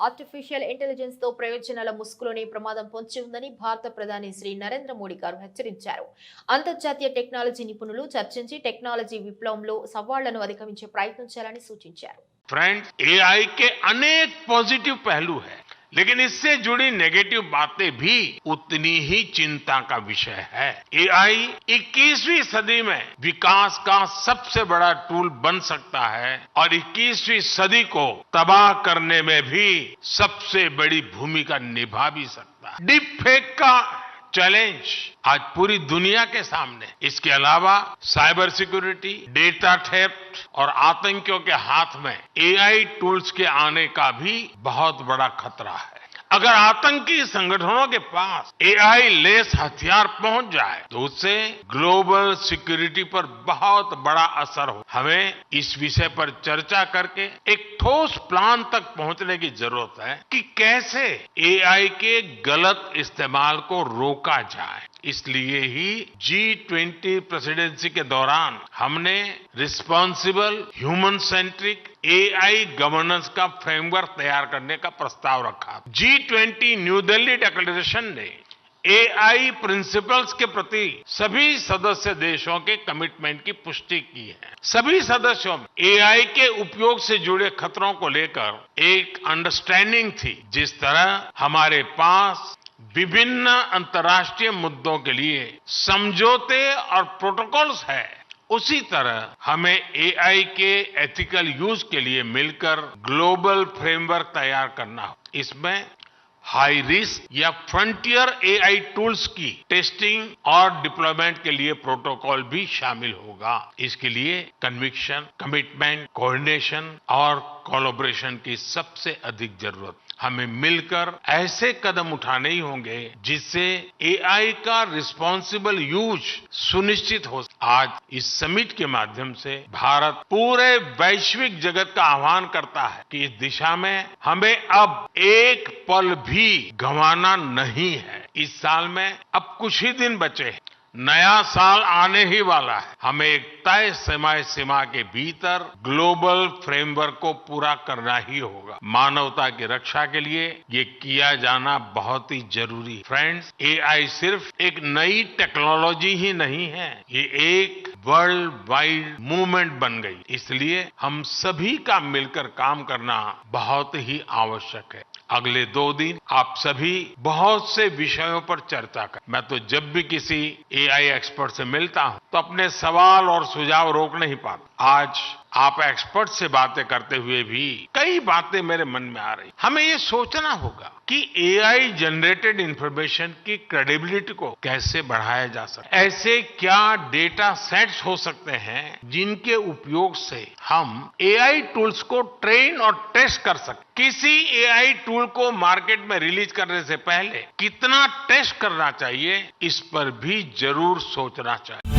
Artificial intelligence తో ప్రయోజనాల ముసుగులోనే ప్రమాదం పొంచి ఉందని భారత ప్రధాని శ్రీ నరేంద్ర మోడీ గారు హెచ్చరించారు. అంతర్జాతీయ టెక్నాలజీ నిపుణులు చర్చించి టెక్నాలజీ విప్లవంలో సవాళ్లను అధిగమించే ప్రయత్నం చేయాలని సూచించారు. फ्रेंड्स, एआई के अनेक पॉजिटिव पहलू हैं, लेकिन इससे जुड़ी नेगेटिव बातें भी उतनी ही चिंता का विषय है। एआई 21वीं सदी में विकास का सबसे बड़ा टूल बन सकता है और 21वीं सदी को तबाह करने में भी सबसे बड़ी भूमिका निभा भी सकता है। डीप फेक का चैलेंज आज पूरी दुनिया के सामने। इसके अलावा साइबर सिक्योरिटी, डेटा थेफ्ट और आतंकियों के हाथ में एआई टूल्स के आने का भी बहुत बड़ा खतरा है। अगर आतंकी संगठनों के पास एआई लेस हथियार पहुंच जाए तो उससे ग्लोबल सिक्योरिटी पर बहुत बड़ा असर हो। हमें इस विषय पर चर्चा करके एक ठोस प्लान तक पहुंचने की जरूरत है कि कैसे एआई के गलत इस्तेमाल को रोका जाए। इसलिए ही G20 प्रेसिडेंसी के दौरान हमने responsible human centric AI governance का फ्रेमवर्क तैयार करने का प्रस्ताव रखा। G20 न्यू दिल्ली डिक्लेरेशन ने एआई प्रिंसिपल्स के प्रति सभी सदस्य देशों के कमिटमेंट की पुष्टि की है। सभी सदस्यों में एआई के उपयोग से जुड़े खतरों को लेकर एक अंडरस्टैंडिंग थी। जिस तरह हमारे पास विभिन्न अंतर्राष्ट्रीय मुद्दों के लिए समझौते और प्रोटोकॉल्स है, उसी तरह हमें एआई के एथिकल यूज के लिए मिलकर ग्लोबल फ्रेमवर्क तैयार करना हो। इसमें हाई रिस्क या फ्रंटियर एआई टूल्स की टेस्टिंग और डिप्लॉयमेंट के लिए प्रोटोकॉल भी शामिल होगा। इसके लिए कन्विक्शन, कमिटमेंट, कोऑर्डिनेशन और कोलैबोरेशन की सबसे अधिक जरूरत। हमें मिलकर ऐसे कदम उठाने ही होंगे जिससे एआई का रिस्पॉन्सिबल यूज सुनिश्चित हो। आज इस समिट के माध्यम से भारत पूरे वैश्विक जगत का आह्वान करता है कि इस दिशा में हमें अब एक पल भी गंवाना नहीं है। इस साल में अब कुछ ही दिन बचे हैं, नया साल आने ही वाला है। हमें एक तय समय सीमा के भीतर ग्लोबल फ्रेमवर्क को पूरा करना ही होगा। मानवता की रक्षा के लिए ये किया जाना बहुत ही जरूरी है। फ्रेंड्स, एआई सिर्फ एक नई टेक्नोलॉजी ही नहीं है, ये एक वर्ल्ड वाइड मूवमेंट बन गई। इसलिए हम सभी का मिलकर काम करना बहुत ही आवश्यक है। अगले 2 दिन आप सभी बहुत से विषयों पर चर्चा कर। मैं तो जब भी किसी एआई एक्सपर्ट से मिलता हूं तो अपने सवाल और सुझाव रोक नहीं पाता। आज आप एक्सपर्ट से बातें करते हुए भी कई बातें मेरे मन में आ रही। हमें ये सोचना होगा कि एआई जनरेटेड इंफॉर्मेशन की क्रेडिबिलिटी को कैसे बढ़ाया जा सकता है। ऐसे क्या डेटा सेट्स हो सकते हैं जिनके उपयोग से हम एआई टूल्स को ट्रेन और टेस्ट कर सकते। किसी एआई टूल को मार्केट में रिलीज करने से पहले कितना टेस्ट करना चाहिए, इस पर भी जरूर सोचना चाहिए।